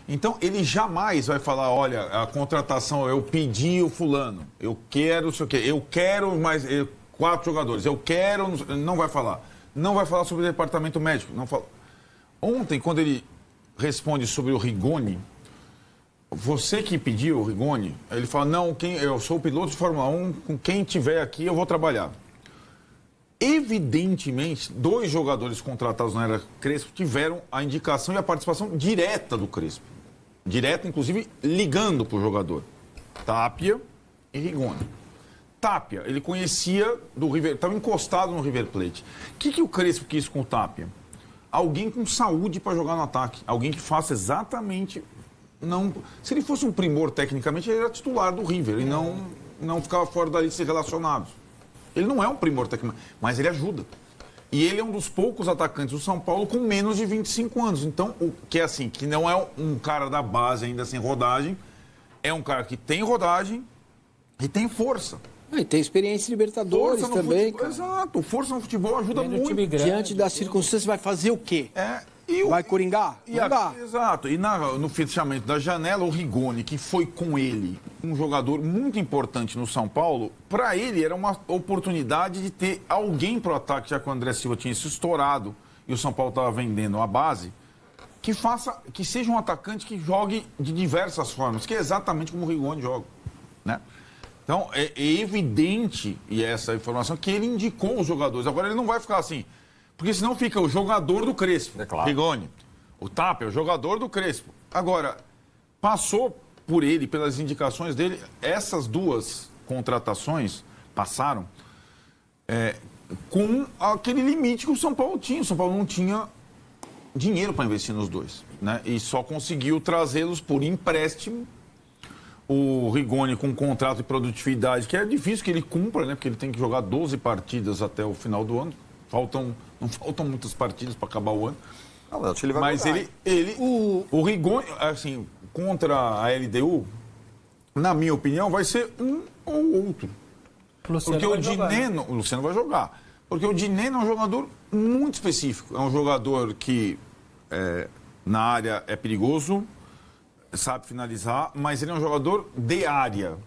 Então, ele jamais vai falar, olha, a contratação, eu pedi o fulano, eu quero, sei o quê, eu quero mais 4 jogadores, eu quero... Não vai falar. Não vai falar sobre o departamento médico. Não fala. Ontem, quando ele responde sobre o Rigoni, você que pediu o Rigoni, ele fala, não, eu sou o piloto de Fórmula 1, com quem tiver aqui eu vou trabalhar. Evidentemente, 2 jogadores contratados na era Crespo tiveram a indicação e a participação direta do Crespo. Direta, inclusive, ligando para o jogador. Tapia e Rigoni. Tapia, ele conhecia do River, estava encostado no River Plate. O que o Crespo quis com o Tapia? Alguém com saúde para jogar no ataque. Alguém que faça exatamente... Não, se ele fosse um primor tecnicamente, ele era titular do River e não ficava fora da lista de relacionados. Ele não é um primor tecnicamente, mas ele ajuda. E ele é um dos poucos atacantes do São Paulo com menos de 25 anos. Então, que é assim, que não é um cara da base ainda sem rodagem, é um cara que tem rodagem e tem força. E tem experiência em Libertadores Força também. Futebol, exato, força no futebol ajuda muito. Diante das circunstâncias, vai fazer o quê? Vai coringar? Exato. E no fechamento da janela, o Rigoni, que foi com ele um jogador muito importante no São Paulo, para ele era uma oportunidade de ter alguém para o ataque, já que o André Silva tinha se estourado e o São Paulo estava vendendo a base, que seja um atacante que jogue de diversas formas, que é exatamente como o Rigoni joga, né? Então, é evidente, e essa informação, que ele indicou os jogadores. Agora, ele não vai ficar assim, porque senão fica o jogador do Crespo, Rigoni. O Tapia é o jogador do Crespo. Agora, passou por ele, pelas indicações dele, essas 2 contratações passaram com aquele limite que o São Paulo tinha. O São Paulo não tinha dinheiro para investir nos 2, né? E só conseguiu trazê-los por empréstimo. O Rigoni com um contrato de produtividade, que é difícil que ele cumpra, né? Porque ele tem que jogar 12 partidas até o final do ano. Não faltam muitas partidas para acabar o ano. Mas o Rigoni, assim, contra a LDU, na minha opinião, vai ser um ou outro. Porque o Dineno, o Luciano vai jogar. Porque o Dineno é um jogador muito específico. É um jogador que na área é perigoso, sabe finalizar, mas ele é um jogador de área.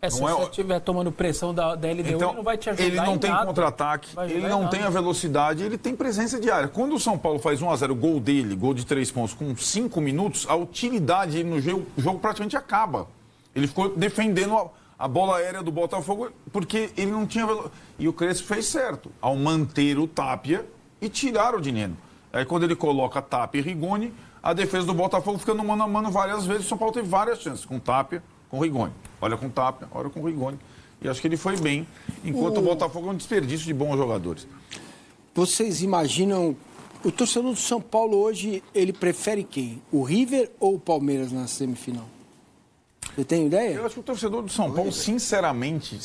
Se você estiver tomando pressão da LDU, então, ele não vai te ajudar. Ele não tem contra-ataque, ele não tem a velocidade, ele tem presença de área. Quando o São Paulo faz 1-0, gol dele, gol de 3 pontos, com 5 minutos, a utilidade no jogo praticamente acaba. Ele ficou defendendo a bola aérea do Botafogo, porque ele não tinha velocidade. E o Crespo fez certo, ao manter o Tapia e tirar o Dineno. Aí quando ele coloca Tapia e Rigoni, a defesa do Botafogo fica no mano a mano várias vezes. O São Paulo teve várias chances, com Tapia, com Rigoni. Olha com Tapia, olha com Rigoni. E acho que ele foi bem, enquanto o Botafogo é um desperdício de bons jogadores. Vocês imaginam, o torcedor do São Paulo hoje, ele prefere quem? O River ou o Palmeiras na semifinal? Você tem ideia? Eu acho que o torcedor do São Paulo, sinceramente,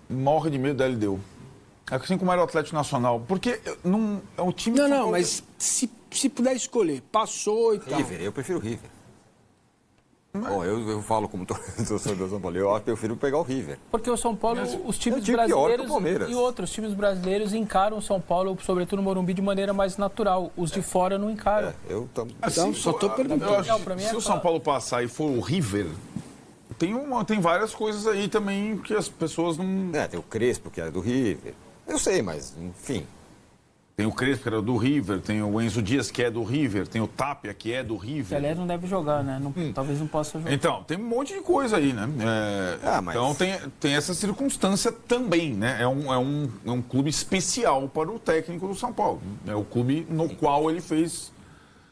morre de medo da LDU. Assim como era o Atlético Nacional. Porque não é o time... Não, mas se puder escolher, passou e tal. River, eu prefiro o River. Bom, eu falo como torcedor do São Paulo, eu prefiro pegar o River. Porque o São Paulo, os times brasileiros e outros times brasileiros encaram o São Paulo, sobretudo no Morumbi, de maneira mais natural. Os de fora não encaram. Então, só estou perguntando. Se o São Paulo passar e for o River, tem várias coisas aí também que as pessoas não... Tem o Crespo, que era do River. Eu sei, mas, enfim... Tem o Crespo, que era do River, tem o Enzo Dias, que é do River, tem o Tapia, que é do River. Que, aliás, não deve jogar, né? Talvez não possa jogar. Então, tem um monte de coisa aí, né? Então, tem essa circunstância também, né? É um clube especial para o técnico do São Paulo. É o clube no qual ele fez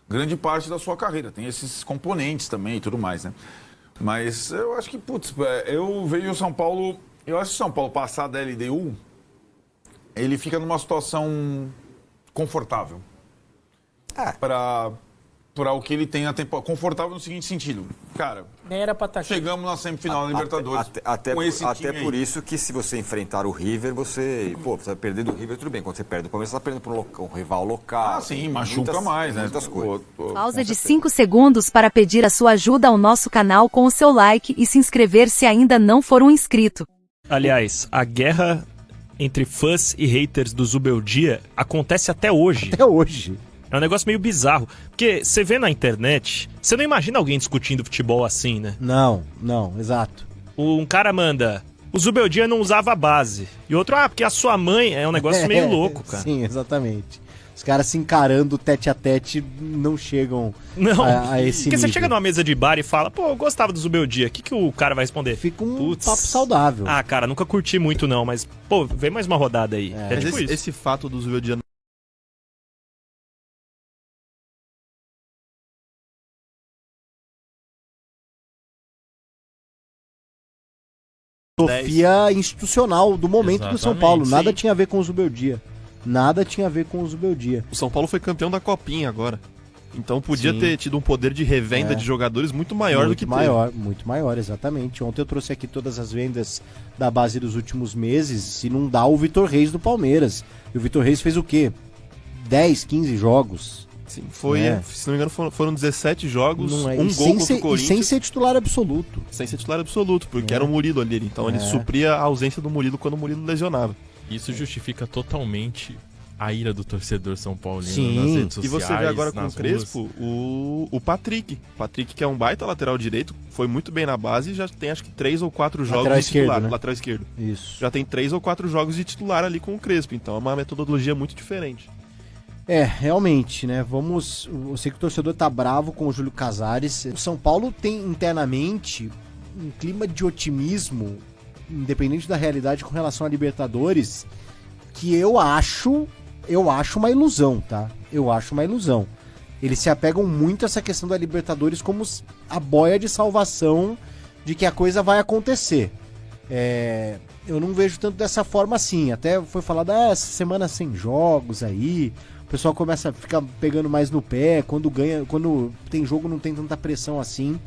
grande parte da sua carreira. Tem esses componentes também e tudo mais, né? Mas eu acho que, eu vejo o São Paulo... Eu acho que o São Paulo passar da LDU, ele fica numa situação... confortável para o que ele tem na temporada. Confortável no seguinte sentido, cara, nem era pra estar aqui. Chegamos na semifinal da Libertadores. Até por isso que se você enfrentar o River, você vai perder do River, tudo bem. Quando você perde o Palmeiras, você está perdendo para um rival local. Sim, machuca mais, né? Muitas coisas. Pausa de 5 segundos para pedir a sua ajuda ao nosso canal com o seu like e se inscrever se ainda não for um inscrito. Aliás, a guerra entre fãs e haters do Zubeldia acontece até hoje. Até hoje. É um negócio meio bizarro. Porque você vê na internet, você não imagina alguém discutindo futebol assim, né? Não, exato. Um cara manda, o Zubeldia não usava base. E outro, porque a sua mãe é um negócio meio louco, cara. Sim, exatamente. Os caras se encarando tete a tete não chegam a esse porque nível. Você chega numa mesa de bar e fala, pô, eu gostava do Zubeldia. O que o cara vai responder? Fica um papo saudável. Ah, cara, nunca curti muito não, mas, pô, vem mais uma rodada aí. Mas tipo esse fato do Zubeldia filosofia institucional do momento do São Paulo. Nada sim. tinha a ver com o Zubeldia. Nada tinha a ver com o Zubeldia. O São Paulo foi campeão da Copinha agora. Então podia Sim. ter tido um poder de revenda de jogadores muito maior do que Muito maior, exatamente. Ontem eu trouxe aqui todas as vendas da base dos últimos meses, se não dá o Vitor Reis do Palmeiras. E o Vitor Reis fez o quê? 10, 15 jogos. Sim, foi, se não me engano, foram 17 jogos, Não é. um gol contra o Corinthians. E sem ser titular absoluto. Sem ser titular absoluto, porque era o Murilo ali. Então ele supria a ausência do Murilo quando o Murilo lesionava. Isso justifica totalmente a ira do torcedor São Paulino Sim. nas redes sociais. E você vê agora com o nas Crespo o Patrick. O Patrick, que é um baita lateral direito, foi muito bem na base e já tem acho que 3 ou 4 jogos Lateral de titular. esquerdo, né? Lateral esquerdo. Isso. Já tem 3 ou 4 jogos de titular ali com o Crespo. Então é uma metodologia muito diferente. Realmente, né? Eu sei que o torcedor tá bravo com o Júlio Casares. O São Paulo tem internamente um clima de otimismo, independente da realidade, com relação a Libertadores, que eu acho uma ilusão, tá? Eu acho uma ilusão. Eles se apegam muito a essa questão da Libertadores como a boia de salvação de que a coisa vai acontecer. Eu não vejo tanto dessa forma assim. Até foi falado, essa semana sem jogos aí, o pessoal começa a ficar pegando mais no pé, quando tem jogo não tem tanta pressão assim.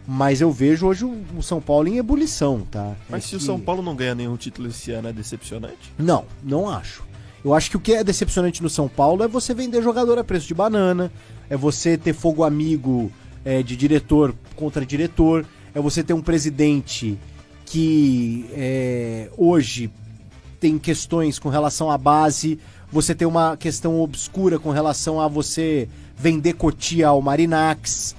Mas eu vejo hoje o São Paulo em ebulição, tá? Mas se o São Paulo não ganha nenhum título esse ano, é decepcionante? Não acho. Eu acho que o que é decepcionante no São Paulo é você vender jogador a preço de banana, é você ter fogo amigo de diretor contra diretor, é você ter um presidente que hoje tem questões com relação à base, você ter uma questão obscura com relação a você vender Cotia ao Marinax.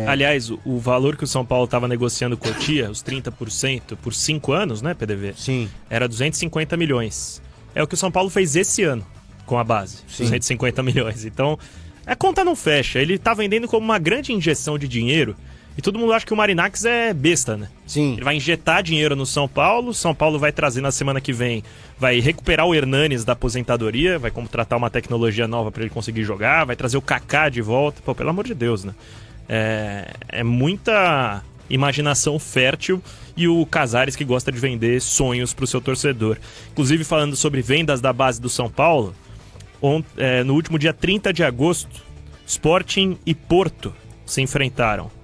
Aliás, o valor que o São Paulo estava negociando Cotia, os 30% por 5 anos, né, PDV? Sim. Era 250 milhões. É o que o São Paulo fez esse ano com a base, 250 milhões. Então, a conta não fecha. Ele tá vendendo como uma grande injeção de dinheiro e todo mundo acha que o Marinax é besta, né? Sim. Ele vai injetar dinheiro no São Paulo vai trazer na semana que vem, vai recuperar o Hernanes da aposentadoria, vai contratar uma tecnologia nova para ele conseguir jogar, vai trazer o Kaká de volta. Pô, pelo amor de Deus, né? É muita imaginação fértil e o Casares que gosta de vender sonhos para o seu torcedor. Inclusive, falando sobre vendas da base do São Paulo, no último dia 30 de agosto, Sporting e Porto se enfrentaram.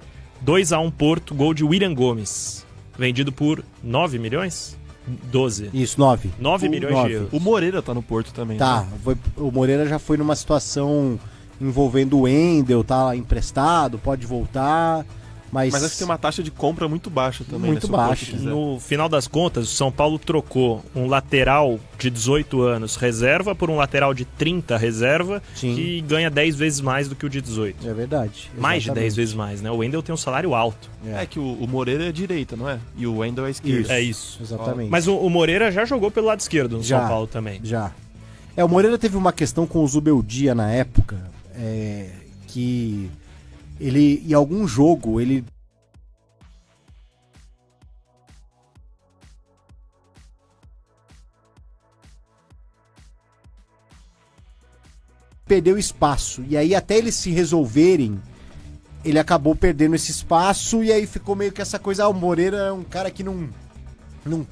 2-1 Porto, gol de William Gomes, vendido por 9 milhões? 12. Isso, 9. 9 milhões 9. de euros. O Moreira tá no Porto também. Tá, né? o Moreira já foi numa situação envolvendo o Wendel, tá emprestado, pode voltar, mas acho que tem uma taxa de compra muito baixa também. Muito baixa. No final das contas, o São Paulo trocou um lateral de 18 anos reserva por um lateral de 30 reserva. Sim. Que ganha 10 vezes mais do que o de 18. É verdade. Mais de 10 exatamente. vezes mais, né? O Wendel tem um salário alto. É que o Moreira é direita, não é? E o Wendel é esquerda. Isso. É isso. Exatamente. Mas o Moreira já jogou pelo lado esquerdo no Já. São Paulo também. Já. O Moreira teve uma questão com o Zubeldia na época, que ele, em algum jogo, ele perdeu espaço. E aí, até eles se resolverem, ele acabou perdendo esse espaço. E aí ficou meio que essa coisa. O Moreira é um cara que não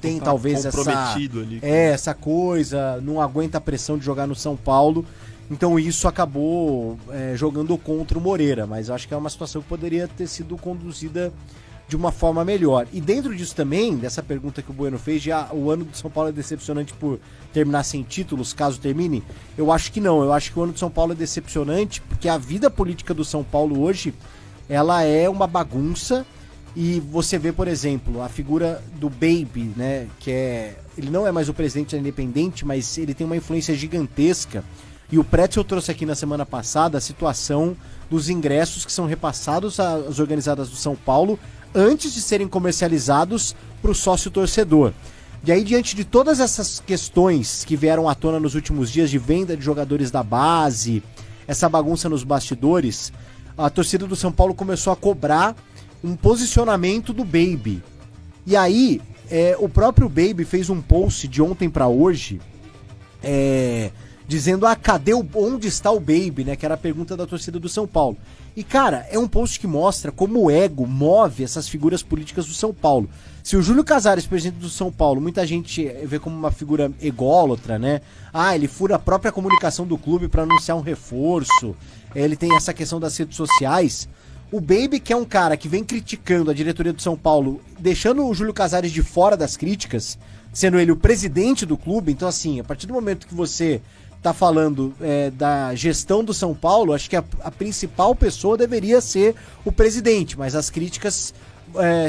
tem, Tá talvez, comprometido ali. essa coisa. Não aguenta a pressão de jogar no São Paulo. Então isso acabou jogando contra o Moreira. Mas eu acho que é uma situação que poderia ter sido conduzida de uma forma melhor. E dentro disso também, dessa pergunta que o Bueno fez, o ano do São Paulo é decepcionante por terminar sem títulos, caso termine? Eu acho que não. Eu acho que o ano do São Paulo é decepcionante porque a vida política do São Paulo hoje, ela é uma bagunça. E você vê, por exemplo, a figura do Baby, né, ele não é mais o presidente da Independente, mas ele tem uma influência gigantesca E o Pretzel trouxe aqui na semana passada a situação dos ingressos que são repassados às organizadas do São Paulo antes de serem comercializados para o sócio torcedor. E aí, diante de todas essas questões que vieram à tona nos últimos dias de venda de jogadores da base, essa bagunça nos bastidores, a torcida do São Paulo começou a cobrar um posicionamento do Baby. E aí, o próprio Baby fez um post de ontem para hoje, dizendo, onde está o Baby, né? Que era a pergunta da torcida do São Paulo. E, cara, é um post que mostra como o ego move essas figuras políticas do São Paulo. Se o Júlio Casares, presidente do São Paulo, muita gente vê como uma figura ególatra, né? Ele fura a própria comunicação do clube para anunciar um reforço. Ele tem essa questão das redes sociais. O Baby, que é um cara que vem criticando a diretoria do São Paulo, deixando o Júlio Casares de fora das críticas, sendo ele o presidente do clube. Então, assim, a partir do momento que você tá falando da gestão do São Paulo, acho que a principal pessoa deveria ser o presidente, mas as críticas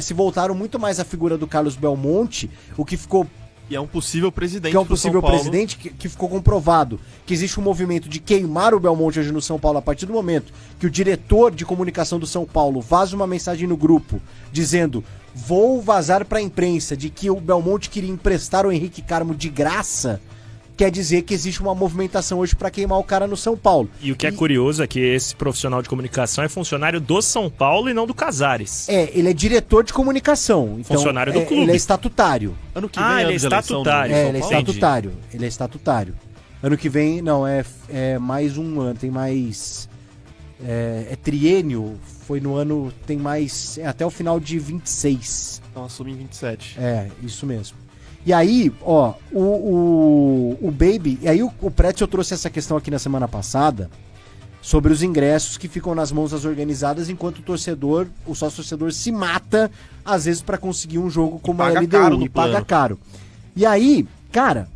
se voltaram muito mais à figura do Carlos Belmonte, o que ficou... E é um possível presidente que é um possível presidente que ficou comprovado que existe um movimento de queimar o Belmonte hoje no São Paulo a partir do momento que o diretor de comunicação do São Paulo vaza uma mensagem no grupo dizendo: vou vazar para a imprensa de que o Belmonte queria emprestar o Henrique Carmo de graça. Quer dizer que existe uma movimentação hoje para queimar o cara no São Paulo. E o que é curioso é que esse profissional de comunicação é funcionário do São Paulo e não do Casares. Ele é diretor de comunicação. Então, funcionário do clube. Ele é estatutário. Ano que vem ele é estatutário. Ele é estatutário. Ele é estatutário. Ano que vem, não, é mais um ano, tem mais... É triênio, foi no ano, tem mais... até o final de 26. Então assume em 27. Isso mesmo. E aí, o Baby... E aí o Pretzel trouxe essa questão aqui na semana passada sobre os ingressos que ficam nas mãos das organizadas enquanto o sócio-torcedor se mata, às vezes, para conseguir um jogo como a LDU e paga caro. E aí, cara,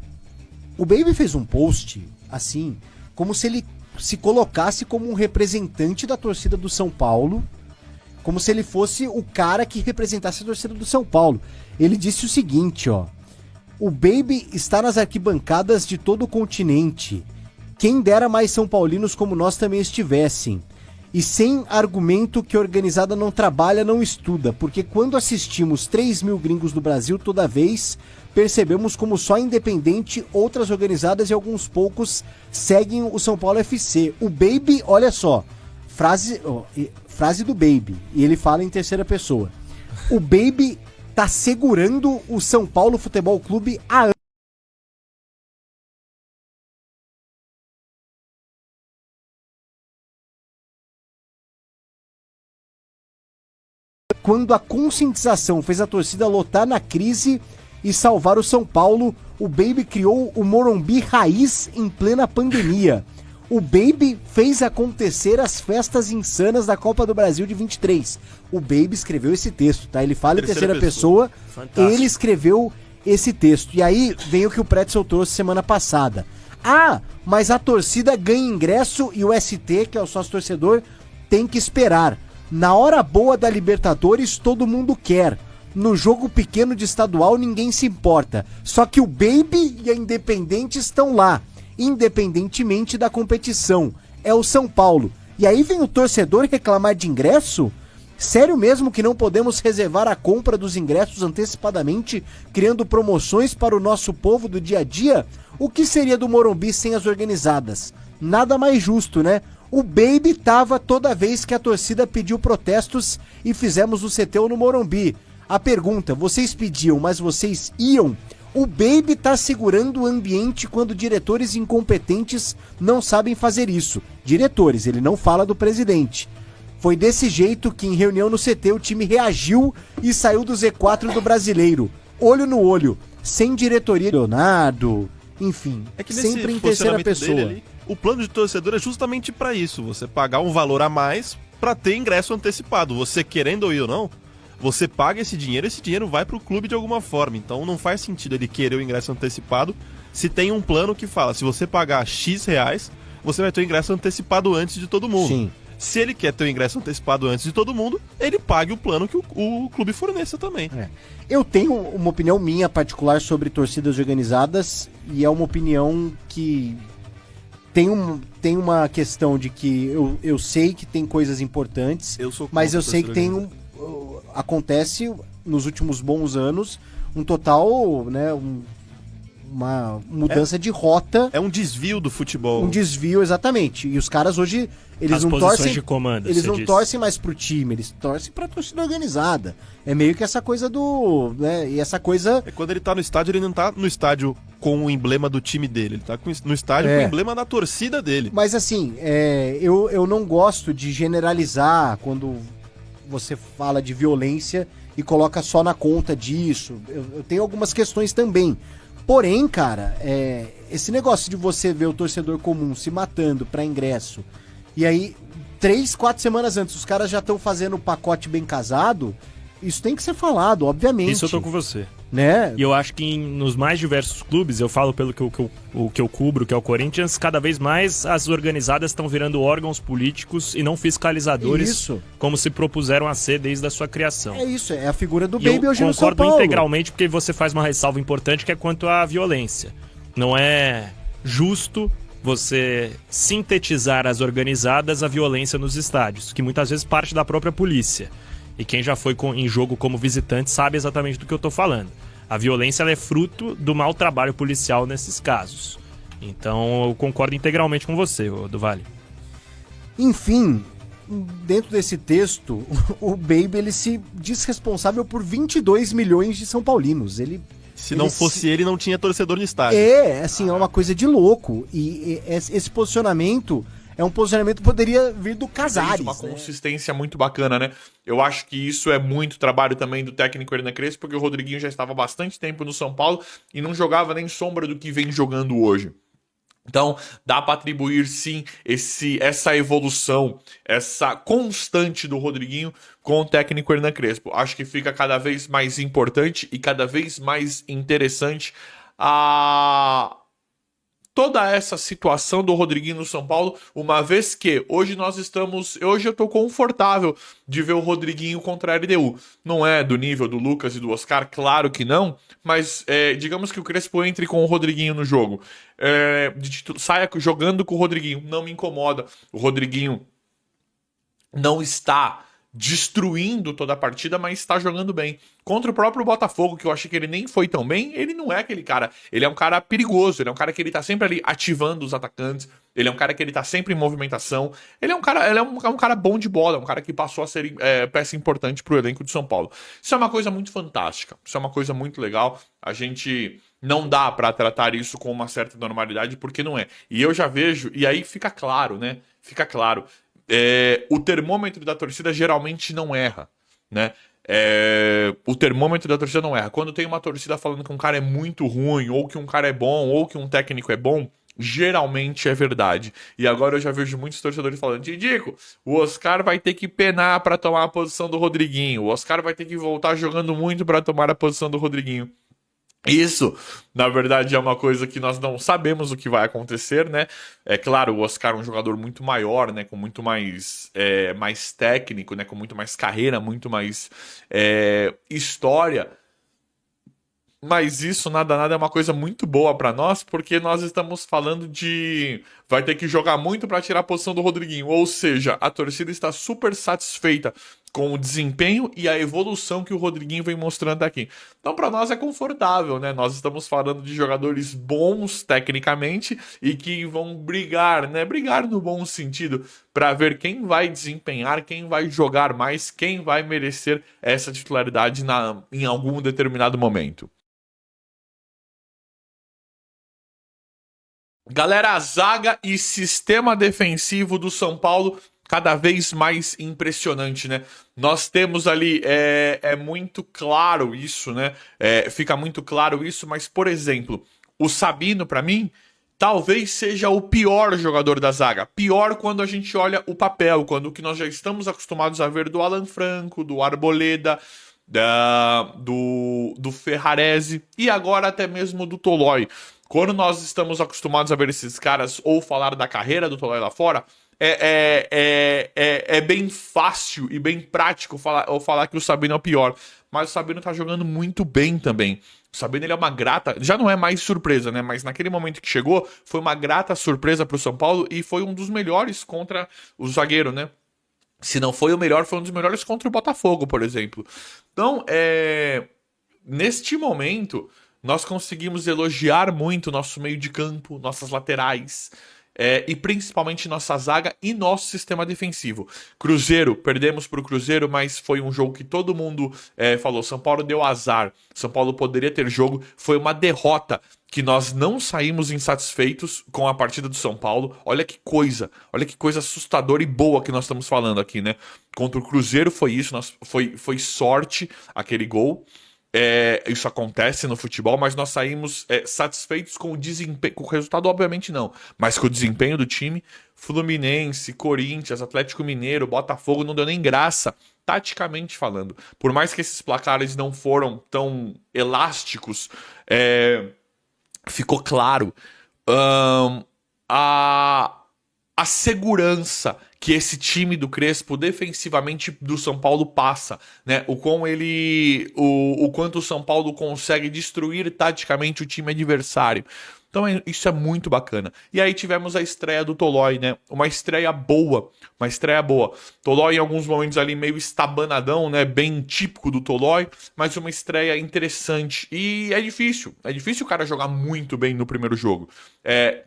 o Baby fez um post, assim, como se ele se colocasse como um representante da torcida do São Paulo, como se ele fosse o cara que representasse a torcida do São Paulo. Ele disse o seguinte, o Baby está nas arquibancadas de todo o continente. Quem dera mais São Paulinos como nós também estivessem. E sem argumento que a organizada não trabalha, não estuda. Porque quando assistimos 3 mil gringos do Brasil toda vez, percebemos como só independente, outras organizadas e alguns poucos seguem o São Paulo FC. O Baby, olha só, frase do Baby, e ele fala em terceira pessoa. O Baby tá segurando o São Paulo Futebol Clube há anos. Quando a conscientização fez a torcida lotar na crise e salvar o São Paulo, o Baby criou o Morumbi Raiz em plena pandemia. O Baby fez acontecer as festas insanas da Copa do Brasil de 23. O Baby escreveu esse texto, tá? Ele fala em terceira pessoa. Fantástico. Ele escreveu esse texto. E aí vem o que o Pretzel trouxe semana passada. Mas a torcida ganha ingresso e o ST, que é o sócio-torcedor, tem que esperar. Na hora boa da Libertadores, todo mundo quer. No jogo pequeno de estadual, ninguém se importa. Só que o Baby e a Independente estão lá, independentemente da competição. É o São Paulo. E aí vem o torcedor reclamar de ingresso? Sério mesmo que não podemos reservar a compra dos ingressos antecipadamente, criando promoções para o nosso povo do dia a dia? O que seria do Morumbi sem as organizadas? Nada mais justo, né? O Baby tava toda vez que a torcida pediu protestos e fizemos o CT no Morumbi. A pergunta, vocês pediam, mas vocês iam? O Baby tá segurando o ambiente quando diretores incompetentes não sabem fazer isso. Diretores, ele não fala do presidente. Foi desse jeito que em reunião no CT o time reagiu e saiu do Z4 do Brasileiro. Olho no olho, sem diretoria. Leonardo, enfim, sempre em terceira pessoa. Ali, o plano de torcedor é justamente para isso, você pagar um valor a mais para ter ingresso antecipado. Você querendo ou não, você paga esse dinheiro vai pro clube de alguma forma. Então não faz sentido ele querer o ingresso antecipado se tem um plano que fala, se você pagar X reais, você vai ter o ingresso antecipado antes de todo mundo. Sim. Se ele quer ter o ingresso antecipado antes de todo mundo, ele pague o plano que o clube forneça também. Eu tenho uma opinião minha particular sobre torcidas organizadas, e é uma opinião que tem uma questão de que eu sei que tem coisas importantes, mas eu sei que tem acontece nos últimos bons anos um total, né, uma mudança de rota. É um desvio do futebol. Um desvio, exatamente. E os caras hoje, eles As não posições torcem de comando, eles você não disse. torcem mais pro time, eles torcem pra torcida organizada. É meio que essa coisa do, né, e essa coisa... É quando ele tá no estádio, ele não tá no estádio com o emblema do time dele, ele tá no estádio com o emblema da torcida dele. Mas assim, eu não gosto de generalizar quando você fala de violência e coloca só na conta disso. Eu tenho algumas questões também. Porém, cara, esse negócio de você ver o torcedor comum se matando pra ingresso, e aí 3, 4 semanas antes os caras já estão fazendo o pacote bem casado, isso tem que ser falado, obviamente. Isso eu tô com você. Né? E eu acho que nos mais diversos clubes, eu falo pelo que eu cubro, que é o Corinthians, cada vez mais as organizadas estão virando órgãos políticos e não fiscalizadores, Isso. como se propuseram a ser desde a sua criação. É isso, é a figura do E Baby eu hoje no São concordo Paulo. integralmente, porque você faz uma ressalva importante que é quanto à violência. Não é justo você sintetizar as organizadas a violência nos estádios, que muitas vezes parte da própria polícia. E quem já foi em jogo como visitante sabe exatamente do que eu estou falando. A violência ela é fruto do mau trabalho policial nesses casos. Então eu concordo integralmente com você, do Vale. Enfim, dentro desse texto, o Baby ele se diz responsável por 22 milhões de São Paulinos. Se não fosse ele, não tinha torcedor no estádio. Assim, é uma coisa de louco. E esse posicionamento é um posicionamento que poderia vir do Casares. Uma consistência muito bacana, né? Eu acho que isso é muito trabalho também do técnico Hernan Crespo, porque o Rodriguinho já estava há bastante tempo no São Paulo e não jogava nem sombra do que vem jogando hoje. Então, dá para atribuir, sim, essa evolução, essa constante do Rodriguinho com o técnico Hernan Crespo. Acho que fica cada vez mais importante e cada vez mais interessante toda essa situação do Rodriguinho no São Paulo, uma vez que hoje eu tô confortável de ver o Rodriguinho contra a LDU. Não é do nível do Lucas e do Oscar, claro que não, mas digamos que o Crespo entre com o Rodriguinho no jogo. Saia jogando com o Rodriguinho, não me incomoda. O Rodriguinho não está destruindo toda a partida, mas está jogando bem. Contra o próprio Botafogo, que eu achei que ele nem foi tão bem, ele não é aquele cara. Ele é um cara perigoso, ele é um cara que ele tá sempre ali ativando os atacantes, ele é um cara que ele tá sempre em movimentação, ele é um cara bom de bola, é um cara que passou a ser peça importante pro elenco de São Paulo. Isso é uma coisa muito fantástica, isso é uma coisa muito legal, a gente não dá pra tratar isso com uma certa normalidade, porque não é. E eu já vejo, e aí fica claro, né? Fica claro. O termômetro da torcida geralmente não erra, né? O termômetro da torcida não erra. Quando tem uma torcida falando que um cara é muito ruim, ou que um cara é bom, ou que um técnico é bom, geralmente é verdade. E agora eu já vejo muitos torcedores falando: Didico, o Oscar vai ter que penar para tomar a posição do Rodriguinho, o Oscar vai ter que voltar jogando muito para tomar a posição do Rodriguinho. Isso, na verdade, é uma coisa que nós não sabemos o que vai acontecer, né? É claro, o Oscar é um jogador muito maior, né? Com muito mais técnico, né? Com muito mais carreira, muito mais história. Mas isso, nada é uma coisa muito boa pra nós, porque nós estamos falando de... vai ter que jogar muito pra tirar a posição do Rodriguinho. Ou seja, a torcida está super satisfeita com o desempenho e a evolução que o Rodriguinho vem mostrando aqui. Então, pra nós é confortável, né? Nós estamos falando de jogadores bons tecnicamente e que vão brigar, né? Brigar no bom sentido, pra ver quem vai desempenhar, quem vai jogar mais, quem vai merecer essa titularidade em algum determinado momento. Galera, a zaga e sistema defensivo do São Paulo cada vez mais impressionante, né? Nós temos ali, é muito claro isso, né? Fica muito claro isso, mas, por exemplo, o Sabino, pra mim, talvez seja o pior jogador da zaga. Pior quando a gente olha o papel, quando o que nós já estamos acostumados a ver do Alan Franco, do Arboleda, do Ferrarese e agora até mesmo do Tolói. Quando nós estamos acostumados a ver esses caras ou falar da carreira do Tolói lá fora, é bem fácil e bem prático falar que o Sabino é o pior. Mas o Sabino tá jogando muito bem também. Sabino, ele é uma grata, já não é mais surpresa, né? Mas naquele momento que chegou, foi uma grata surpresa pro São Paulo e foi um dos melhores contra o zagueiro, né? Se não foi o melhor, foi um dos melhores contra o Botafogo, por exemplo. Então, neste momento, nós conseguimos elogiar muito nosso meio de campo, nossas laterais, e principalmente nossa zaga e nosso sistema defensivo. Cruzeiro, perdemos para o Cruzeiro, mas foi um jogo que todo mundo falou, São Paulo deu azar, São Paulo poderia ter jogo, foi uma derrota que nós não saímos insatisfeitos com a partida do São Paulo. Olha que coisa assustadora e boa que nós estamos falando aqui, né? Contra o Cruzeiro foi isso, foi sorte aquele gol. Isso acontece no futebol, mas nós saímos satisfeitos com o desempenho, com o resultado obviamente não, mas com o desempenho do time. Fluminense, Corinthians, Atlético Mineiro, Botafogo não deu nem graça, taticamente falando. Por mais que esses placares não foram tão elásticos, ficou claro a segurança que esse time do Crespo defensivamente do São Paulo passa, né? O quanto o São Paulo consegue destruir taticamente o time adversário. Então isso é muito bacana. E aí tivemos a estreia do Tolói, né? Uma estreia boa. Tolói em alguns momentos ali meio estabanadão, né? Bem típico do Tolói, mas uma estreia interessante. E é difícil o cara jogar muito bem no primeiro jogo.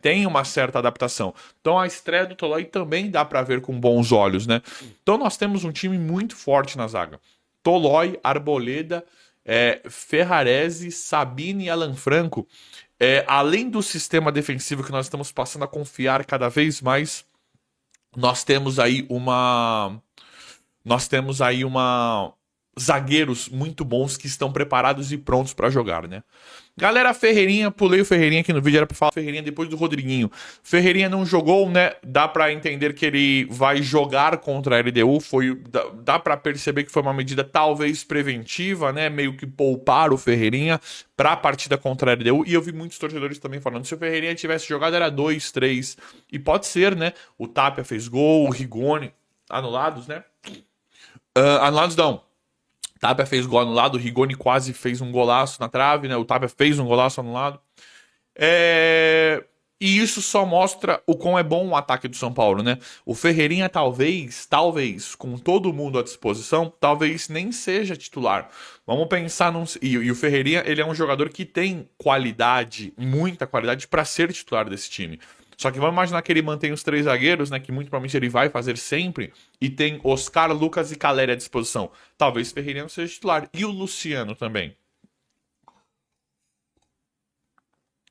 Tem uma certa adaptação. Então a estreia do Tolói também dá pra ver com bons olhos, né? Então nós temos um time muito forte na zaga. Tolói, Arboleda, Ferrarese, Sabine e Alan Franco. Além do sistema defensivo que nós estamos passando a confiar cada vez mais, nós temos aí zagueiros muito bons que estão preparados e prontos para jogar, né? Galera, Ferreirinha, pulei o Ferreirinha aqui no vídeo, era pra falar Ferreirinha depois do Rodriguinho. Ferreirinha não jogou, né? Dá pra entender que ele vai jogar contra a LDU, dá pra perceber que foi uma medida talvez preventiva, né? Meio que poupar o Ferreirinha pra partida contra a LDU. E eu vi muitos torcedores também falando, se o Ferreirinha tivesse jogado era 2, 3. E pode ser, né? O Tapia fez gol, o Rigoni, anulados, né? Anulados não. Tapia fez gol anulado, o Rigoni quase fez um golaço na trave, né? O Tapia fez um golaço anulado. E isso só mostra o quão é bom o ataque do São Paulo, né? O Ferreirinha talvez, com todo mundo à disposição, talvez nem seja titular. Vamos pensar E o Ferreirinha, ele é um jogador que tem qualidade, muita qualidade para ser titular desse time. Só que vamos imaginar que ele mantém os 3 zagueiros, né? Que muito provavelmente ele vai fazer sempre. E tem Oscar, Lucas e Caleri à disposição. Talvez Ferreirinha não seja titular. E o Luciano também.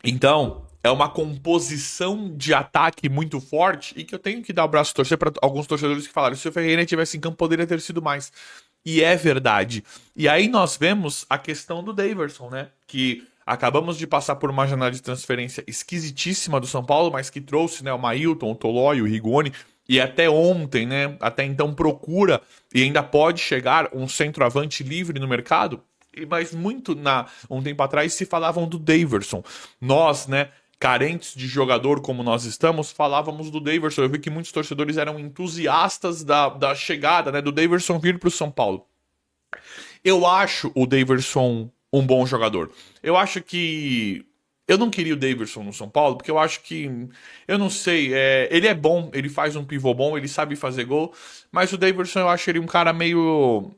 Então, é uma composição de ataque muito forte. E que eu tenho que dar o braço a torcer para alguns torcedores que falaram: se o Ferreirinha tivesse em campo, poderia ter sido mais. E é verdade. E aí nós vemos a questão do Daverson, né? Que acabamos de passar por uma janela de transferência esquisitíssima do São Paulo, mas que trouxe, né, o Mailton, o Tolói, o Rigoni, e até ontem, né, até então procura, e ainda pode chegar um centroavante livre no mercado, mas um tempo atrás se falavam do Daverson. Nós, né, carentes de jogador como nós estamos, falávamos do Daverson. Eu vi que muitos torcedores eram entusiastas da chegada, né, do Daverson vir para o São Paulo. Eu acho o Daverson um bom jogador. Eu acho que... Eu não queria o Daverson no São Paulo, porque eu acho que... Eu não sei, ele é bom, ele faz um pivô bom, ele sabe fazer gol, mas o Daverson eu acho ele um cara meio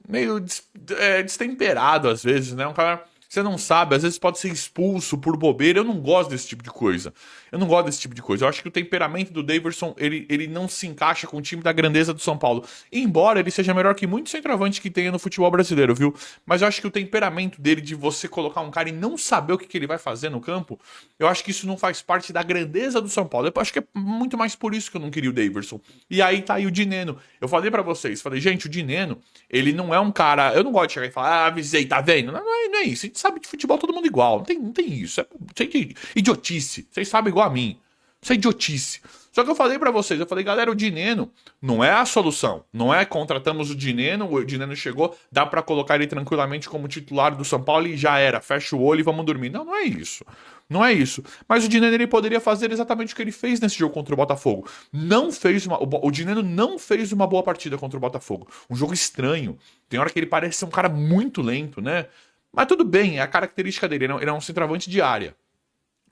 destemperado às vezes, né? Um cara... Você não sabe, às vezes pode ser expulso por bobeira. Eu não gosto desse tipo de coisa. Eu acho que o temperamento do Daverson, ele não se encaixa com o time da grandeza do São Paulo. Embora ele seja melhor que muitos centroavantes que tenha no futebol brasileiro, viu? Mas eu acho que o temperamento dele de você colocar um cara e não saber o que ele vai fazer no campo, eu acho que isso não faz parte da grandeza do São Paulo. Eu acho que é muito mais por isso que eu não queria o Daverson. E aí tá aí o Dineno. Eu falei pra vocês, gente, o Dineno, ele não é um cara... Eu não gosto de chegar e falar, avisei, tá vendo? Não é isso. A gente sabe de futebol todo mundo igual. Não tem isso. Isso é idiotice. Vocês sabem igual a mim. Isso é idiotice. Só que eu falei pra vocês, galera, o Dineno não é a solução. Não é contratamos o Dineno chegou, dá pra colocar ele tranquilamente como titular do São Paulo e já era. Fecha o olho e vamos dormir. Não é isso. Não é isso. Mas o Dineno, ele poderia fazer exatamente o que ele fez nesse jogo contra o Botafogo. O Dineno não fez uma boa partida contra o Botafogo. Um jogo estranho. Tem hora que ele parece ser um cara muito lento, né? Mas tudo bem, é a característica dele, ele é um centroavante de área.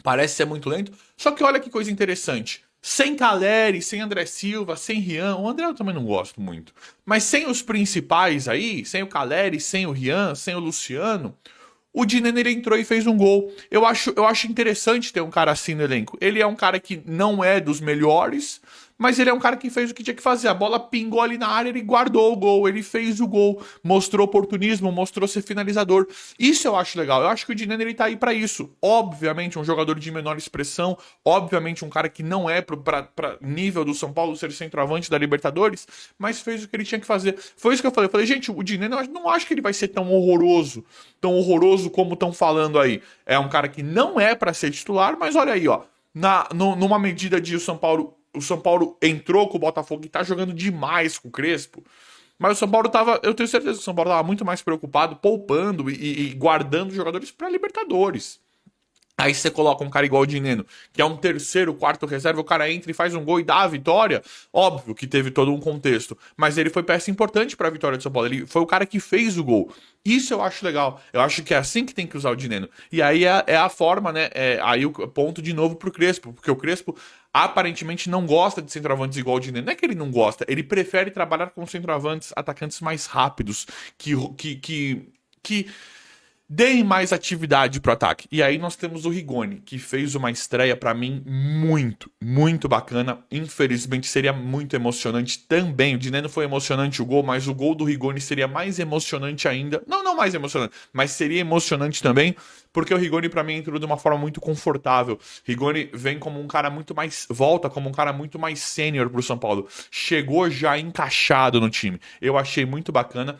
Parece ser muito lento, só que olha que coisa interessante. Sem Caleri, sem André Silva, sem Rian, o André eu também não gosto muito, mas sem os principais aí, sem o Caleri, sem o Rian, sem o Luciano, o Dineno ele entrou e fez um gol. Eu acho interessante ter um cara assim no elenco. Ele é um cara que não é dos melhores, mas ele é um cara que fez o que tinha que fazer. A bola pingou ali na área, ele guardou o gol, ele fez o gol, mostrou oportunismo, mostrou ser finalizador. Isso eu acho legal. Eu acho que o Dineno ele tá aí pra isso. Obviamente um jogador de menor expressão, obviamente um cara que não é pra nível do São Paulo ser centroavante da Libertadores, mas fez o que ele tinha que fazer. Foi isso que eu falei. Eu falei, gente, o Dineno eu não acho que ele vai ser tão horroroso como estão falando aí. É um cara que não é pra ser titular, mas olha aí, ó, numa medida de o São Paulo entrou com o Botafogo e tá jogando demais com o Crespo. Mas o São Paulo eu tenho certeza que o São Paulo tava muito mais preocupado poupando e guardando jogadores pra Libertadores. Aí você coloca um cara igual o Dineno, que é um terceiro, quarto reserva, o cara entra e faz um gol e dá a vitória. Óbvio que teve todo um contexto, mas ele foi peça importante para a vitória do São Paulo. Ele foi o cara que fez o gol. Isso eu acho legal. Eu acho que é assim que tem que usar o Dineno. E aí é a forma, né? Aí o ponto de novo pro Crespo, porque o Crespo aparentemente não gosta de centroavantes igual o Dineno. Não é que ele não gosta, ele prefere trabalhar com centroavantes, atacantes mais rápidos, que deem mais atividade pro ataque. E aí nós temos o Rigoni, que fez uma estreia pra mim muito, muito bacana. Infelizmente seria muito emocionante também. O Dineno foi emocionante o gol, mas o gol do Rigoni seria mais emocionante ainda. Não mais emocionante, mas seria emocionante também, porque o Rigoni pra mim entrou de uma forma muito confortável. Rigoni vem como um cara muito mais... volta como um cara muito mais sênior pro São Paulo. Chegou já encaixado no time. Eu achei muito bacana.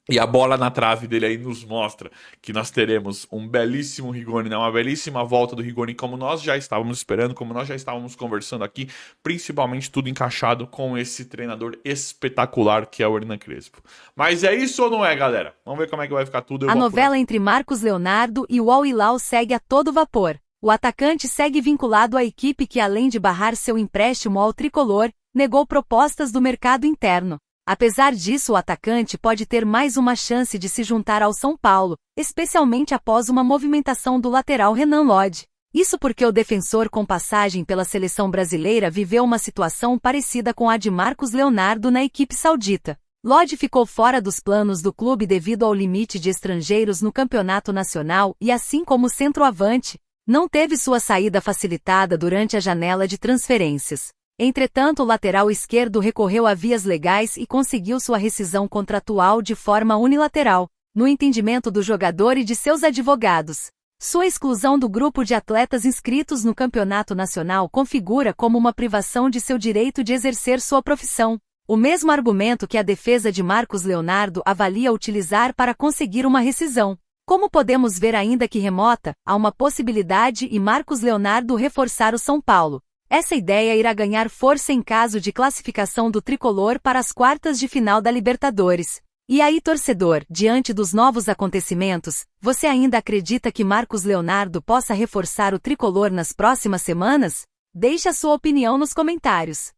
E a bola na trave dele aí nos mostra que nós teremos um belíssimo Rigoni, né? Uma belíssima volta do Rigoni, como nós já estávamos esperando, como nós já estávamos conversando aqui, principalmente tudo encaixado com esse treinador espetacular que é o Hernan Crespo. Mas é isso ou não é, galera? Vamos ver como é que vai ficar tudo. A novela entre Marcos Leonardo e o Al-Hilal segue a todo vapor. O atacante segue vinculado à equipe que, além de barrar seu empréstimo ao tricolor, negou propostas do mercado interno. Apesar disso, o atacante pode ter mais uma chance de se juntar ao São Paulo, especialmente após uma movimentação do lateral Renan Lodge. Isso porque o defensor com passagem pela seleção brasileira viveu uma situação parecida com a de Marcos Leonardo na equipe saudita. Lodge ficou fora dos planos do clube devido ao limite de estrangeiros no campeonato nacional e, assim como o centroavante, não teve sua saída facilitada durante a janela de transferências. Entretanto, o lateral esquerdo recorreu a vias legais e conseguiu sua rescisão contratual de forma unilateral, no entendimento do jogador e de seus advogados. Sua exclusão do grupo de atletas inscritos no campeonato nacional configura como uma privação de seu direito de exercer sua profissão. O mesmo argumento que a defesa de Marcos Leonardo avalia utilizar para conseguir uma rescisão. Como podemos ver, ainda que remota, há uma possibilidade e Marcos Leonardo reforçar o São Paulo. Essa ideia irá ganhar força em caso de classificação do tricolor para as quartas de final da Libertadores. E aí, torcedor, diante dos novos acontecimentos, você ainda acredita que Marcos Leonardo possa reforçar o tricolor nas próximas semanas? Deixe a sua opinião nos comentários.